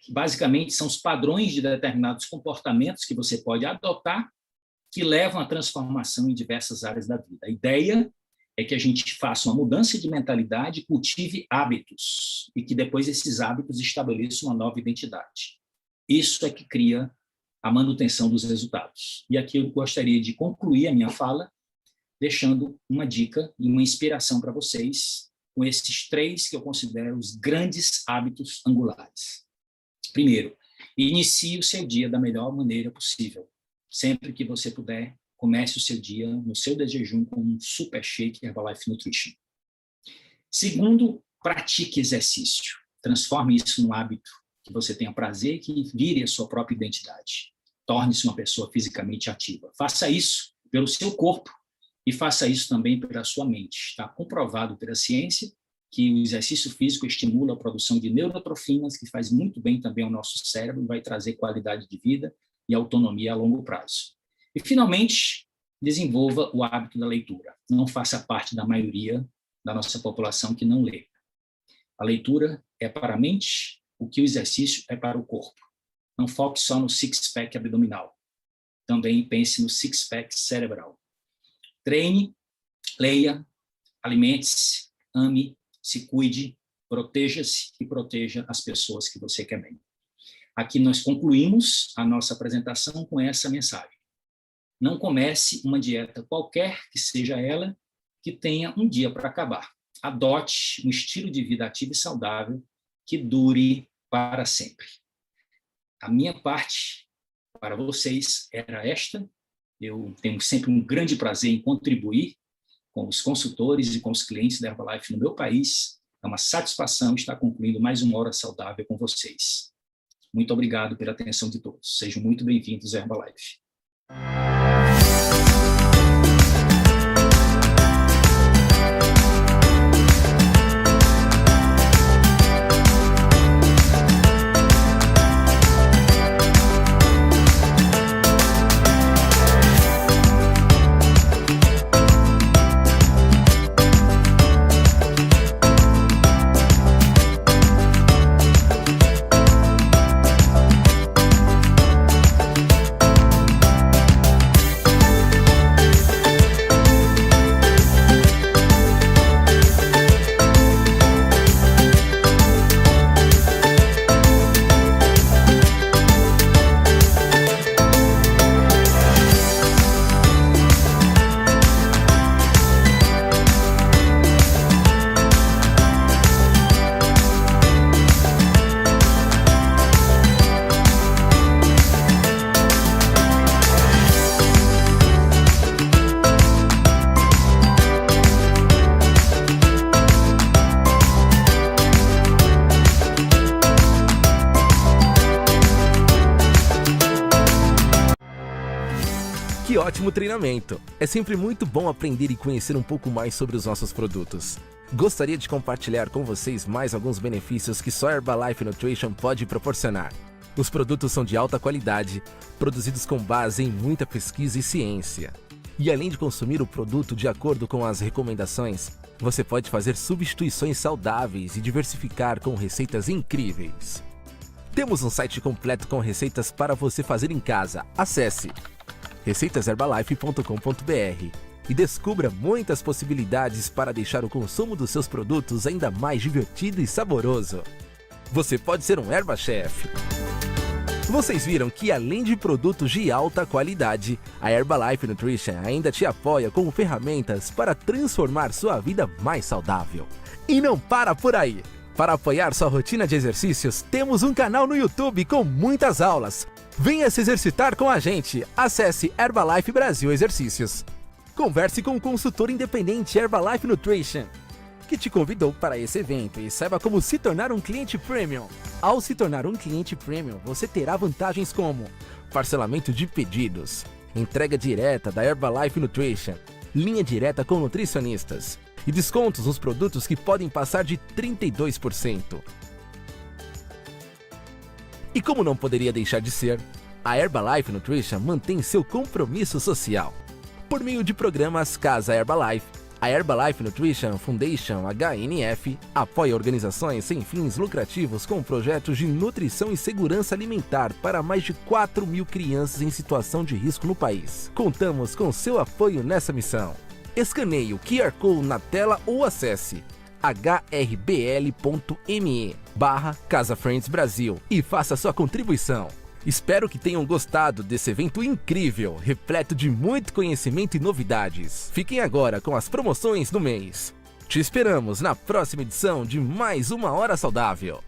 que basicamente são os padrões de determinados comportamentos que você pode adotar que levam à transformação em diversas áreas da vida. A ideia é que a gente faça uma mudança de mentalidade, cultive hábitos e que depois esses hábitos estabeleçam uma nova identidade. Isso é que cria a manutenção dos resultados. E aqui eu gostaria de concluir a minha fala deixando uma dica e uma inspiração para vocês com esses 3 que eu considero os grandes hábitos angulares. Primeiro, inicie o seu dia da melhor maneira possível. Sempre que você puder, comece o seu dia no seu desjejum com um super shake Herbalife Nutrition. Segundo, pratique exercício. Transforme isso num hábito que você tenha prazer e que vire a sua própria identidade. Torne-se uma pessoa fisicamente ativa. Faça isso pelo seu corpo e faça isso também pela sua mente. Está comprovado pela ciência que o exercício físico estimula a produção de neurotrofinas, que faz muito bem também ao nosso cérebro e vai trazer qualidade de vida e autonomia a longo prazo. E, finalmente, desenvolva o hábito da leitura. Não faça parte da maioria da nossa população que não lê. A leitura é para a mente o que o exercício é para o corpo. Não foque só no six-pack abdominal. Também pense no six-pack cerebral. Treine, leia, alimente-se, ame, se cuide, proteja-se e proteja as pessoas que você quer bem. Aqui nós concluímos a nossa apresentação com essa mensagem. Não comece uma dieta qualquer, que seja ela, que tenha um dia para acabar. Adote um estilo de vida ativo e saudável que dure para sempre. A minha parte para vocês era esta. Eu tenho sempre um grande prazer em contribuir com os consultores e com os clientes da Herbalife no meu país. É uma satisfação estar concluindo mais uma hora saudável com vocês. Muito obrigado pela atenção de todos. Sejam muito bem-vindos à Herbalife. Que ótimo treinamento! É sempre muito bom aprender e conhecer um pouco mais sobre os nossos produtos. Gostaria de compartilhar com vocês mais alguns benefícios que só Herbalife Nutrition pode proporcionar. Os produtos são de alta qualidade, produzidos com base em muita pesquisa e ciência. E além de consumir o produto de acordo com as recomendações, você pode fazer substituições saudáveis e diversificar com receitas incríveis. Temos um site completo com receitas para você fazer em casa. Acesse receitaserbalife.com.br e descubra muitas possibilidades para deixar o consumo dos seus produtos ainda mais divertido e saboroso. Você pode ser um Herba Chef. Vocês viram que além de produtos de alta qualidade, a Herbalife Nutrition ainda te apoia com ferramentas para transformar sua vida mais saudável. E não para por aí! Para apoiar sua rotina de exercícios, temos um canal no YouTube com muitas aulas. Venha se exercitar com a gente. Acesse Herbalife Brasil Exercícios. Converse com o consultor independente Herbalife Nutrition, que te convidou para esse evento, e saiba como se tornar um cliente premium. Ao se tornar um cliente premium, você terá vantagens como parcelamento de pedidos, entrega direta da Herbalife Nutrition, linha direta com nutricionistas e descontos nos produtos que podem passar de 32%. E como não poderia deixar de ser, a Herbalife Nutrition mantém seu compromisso social. Por meio de programas Casa Herbalife, a Herbalife Nutrition Foundation HNF apoia organizações sem fins lucrativos com projetos de nutrição e segurança alimentar para mais de 4.000 crianças em situação de risco no país. Contamos com seu apoio nessa missão. Escaneie o QR Code na tela ou acesse hrbl.me/Casa Friends Brasil e faça sua contribuição. Espero que tenham gostado desse evento incrível, repleto de muito conhecimento e novidades. Fiquem agora com as promoções do mês. Te esperamos na próxima edição de mais uma Hora Saudável.